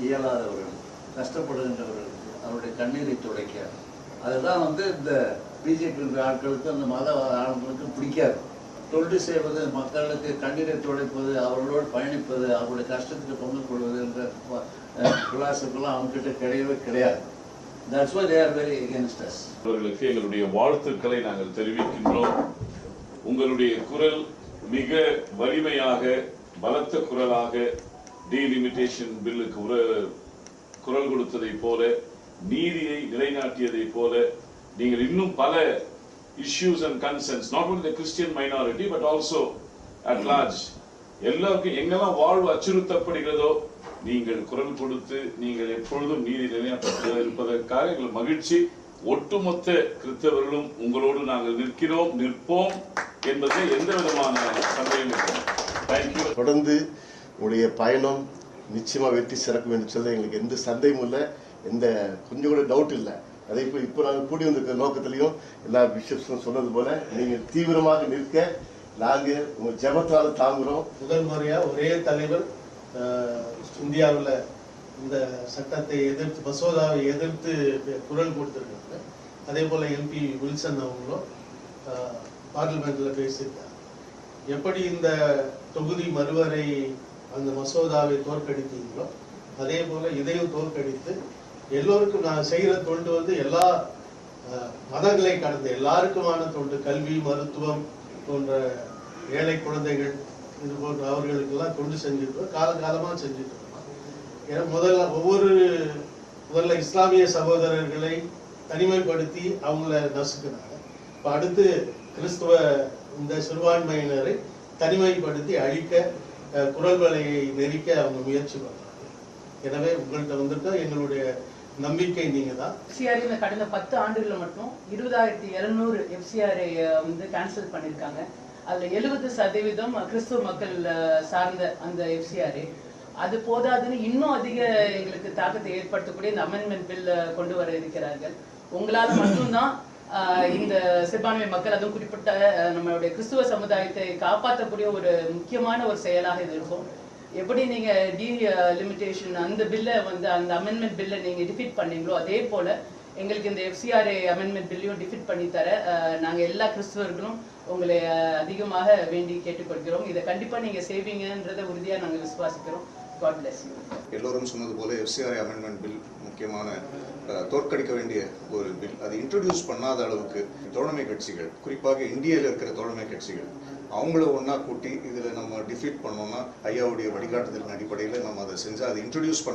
இயலாதவர்கள், கஷ்டப்படுகின்றவர்களுக்கு அவருடைய கண்ணீரை துடைக்க, அதுதான் இந்த பிஜேபி ஆட்களுக்கு அந்த மத ஆட்களுக்கு பிடிக்காது. தொண்டு செய்வது, மக்களுக்கு கண்ணீரை துடைப்பது, அவர்களோடு பயணிப்பது, அவருடைய கஷ்டத்துக்கு பங்கு கொள்வது என்ற பிலாசபிலாம் அவங்ககிட்ட கிடையவே கிடையாது. That's why they are very against us. அவர்களுக்கு எங்களுடைய வாழ்த்துக்களை நாங்கள் தெரிவிக்கின்றோம். உங்களுடைய குரல் மிக வலிமையாக, பலத்த குரலாக டீலிமிட்டேஷன் பில்லுக்கு குரல் கொடுத்ததை போல, நீதியை நிலைநாட்டியதை போல, நீங்கள் இன்னும் பல issues and concerns, not only the Christian minority but also at large, எல்லாருக்கும் எங்கெல்லாம் வாழ்வு அச்சுறுத்தப்படுகிறதோ நீங்கள் குரல் கொடுத்து நீங்கள் எப்பொழுதும் நீதி நிலைநாட்ட இருப்பதற்காக எங்கள் மகிழ்ச்சி. ஒட்டுமொத்த கிறிஸ்தவர்களும் உங்களோடு நாங்கள் நிற்போம் என்பதை எந்த விதமான சந்தேகம் இல்லை. தேங்க்யூ. தொடர்ந்து உங்களுடைய பயணம் நிச்சயமா வெற்றி சிறக்கும் என்று சொல்ல எங்களுக்கு எந்த சந்தேகமும் இல்லை, எந்த கொஞ்சம் கூட டவுட் இல்லை. அதே போல் இப்போ நாங்கள் கூடி வந்திருக்கிற நோக்கத்திலையும் எல்லா பிஷப்ஸும் சொன்னது போல நீங்கள் தீவிரமாக நிற்க நாங்கள் உங்கள் ஜெபத்தால் தாங்குகிறோம். முதல் முறையாக ஒரே தலைவர் இந்தியாவில் இந்த சட்டத்தை எதிர்த்து, மசோதாவை எதிர்த்து குரல் கொடுத்துருக்காங்க. அதே போல் எம்பி வில்சன் அவங்களும் பார்லிமெண்ட்டில் பேசியிருக்காங்க. எப்படி இந்த தொகுதி மறுவரை அந்த மசோதாவை தோற்கடித்தீங்களோ அதே போல் இதையும் தோற்கடித்து எல்லோருக்கும் நான் செய்கிற தொண்டு எல்லா மதங்களை கடந்த எல்லாருக்குமான தொண்டு, கல்வி, மருத்துவம் போன்ற ஏழை குழந்தைகள் இது போன்ற அவர்களுக்கெல்லாம் தொண்டு செஞ்சுருக்கோம், காலகாலமாக செஞ்சுட்டு இருக்கோம். ஏன்னா முதல்ல இஸ்லாமிய சகோதரர்களை தனிமைப்படுத்தி அவங்கள நசுக்கினாங்க. இப்போ அடுத்து கிறிஸ்துவ இந்த சிறுபான்மையினரை தனிமைப்படுத்தி அழிக்க, குரல் வலையை நெரிக்க அவங்க முயற்சி பண்றாங்க. எனவே உங்கள்கிட்ட வந்துட்டு எங்களுடைய நம்பிக்கை நீங்க தான். எஃப்சிஆர் கடந்த 10 ஆண்டுகளில் மட்டும் 20,200 எஃப்சிஆரை கேன்சல் பண்ணியிருக்காங்க. அதுல 70% கிறிஸ்துவ மக்கள் சார்ந்த அந்த எஃப்சிஆர். அது போதாதுன்னு இன்னும் அதிக எங்களுக்கு தாக்கத்தை ஏற்படுத்தக்கூடிய இந்த அமெண்ட்மெண்ட் பில் கொண்டு வர இருக்கிறார்கள். உங்களால மட்டும்தான் இந்த சிறுபான்மை மக்கள், அதுவும் குறிப்பிட்ட நம்மளுடைய கிறிஸ்துவ சமுதாயத்தை காப்பாற்றக்கூடிய ஒரு முக்கியமான ஒரு செயலாக இது இருக்கும். எப்படி நீங்க டீலிமிட்டேஷன் அந்த பில்லை அந்த அமெண்ட்மெண்ட் பில்லை நீங்க டிஃபீட் பண்ணீங்களோ அதே போல எங்களுக்கு இந்த எஃப்சிஆர்ஏ அமெண்ட்மெண்ட் பில்லையும் டிஃபீட் பண்ணி தர நாங்க எல்லா கிறிஸ்துவர்களும் உங்களை அதிகமாக வேண்டி கேட்டுக்கொள்கிறோம். இதை கண்டிப்பா நீங்க செய்வீங்கன்றதை உறுதியா நாங்க விசுவாசிக்கிறோம். God bless you. எல்லோரும் சொன்னது போல எஃப்சிஆர்ஏ அமெண்ட்மெண்ட் பில் முக்கியமான தோற்கடிக்க வேண்டிய ஒரு பில். அது இன்ட்ரடியூஸ் பண்ணாத அளவுக்கு தோழமை கட்சிகள், குறிப்பாக இந்தியாவில் இருக்கிற தோழமை கட்சிகள், அவங்கள ஒன்றா கூட்டி இதில் நம்ம டிஃபீட் பண்ணோம்னா ஐயாவுடைய வழிகாட்டுதலின் அடிப்படையில் நம்ம அதை செஞ்சால் அதை இன்ட்ரடியூஸ் பண்ண